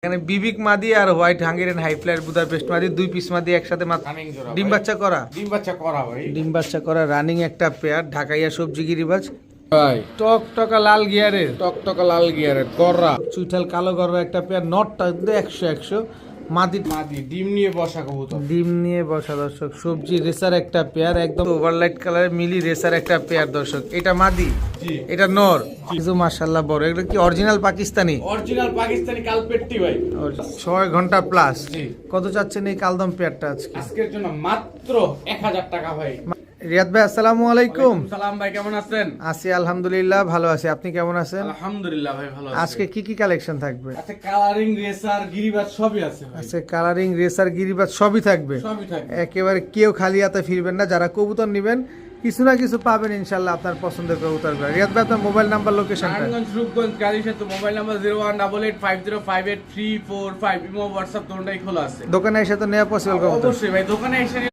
এখানে বিবিক মাদি আর white Hungarian high flyer Budapest মাদি 2 পিস মাদি একসাথে ডিম বাচ্চা করা ভাই। ডিম বাচ্চা করা রানিং একটা পেয়ার ঢাকাইয়া সবজি গিরিবাজ ভাই টকটকা লাল গিয়ারের টকটকা লাল গিয়ারের গররা চুইঠাল কালো গরবা একটা পেয়ার নটটা কিন্তু 100 মাদি ডিম নিয়ে বসা কবুতর। ডিম নিয়ে বসা দর্শক সবজি রেসার একটা পেয়ার একদম ওভারলাইট কালারের মিলি রেসার একটা পেয়ার দর্শক এটা মাদি জি। এটা নর কিছু মাশাআল্লাহ বড় এটা কি অরিজিনাল পাকিস্তানি অরিজিনাল পাকিস্তানি কালপেট্টি ভাই। 6 ঘন্টা প্লাস জি। কত চাচ্ছেন এই কালদম পেয়ারটা আজকে আজকের জন্য মাত্র 1000 টাকা ভাই। রিয়াদ ভাই আসসালামু আলাইকুম। সালাম ভাই, কেমন আছেন? আছি আলহামদুলিল্লাহ ভালো আছি, আপনি কেমন আছেন? আলহামদুলিল্লাহ ভাই ভালো আছি। আজকে কি কি কালেকশন থাকবে? আচ্ছা, কালারিং রেসার গিরিবাজ সবই আছে ভাই। আজকে কালারিং রেসার গিরিবাজ সবই থাকবে, সবই থাকবে। একেবারে কেউ খালি হাতে ফিরবেন না। যারা কবুতর নেবেন কিছু না কিছু পাবেন ইনশাআল্লাহ আপনার পছন্দের কবুতর। রিয়াদ ভাই আপনার মোবাইল নাম্বার লোকেশনটা? নারায়ণগঞ্জ রূপগঞ্জ গাড়ি সাথে মোবাইল নাম্বার 01885058345। ইমো হোয়াটসঅ্যাপ দুটোই খোলা আছে। দোকানে এসে তো নেওয়া পসিবল কবুতর? অবশ্যই ভাই, দোকানে এসে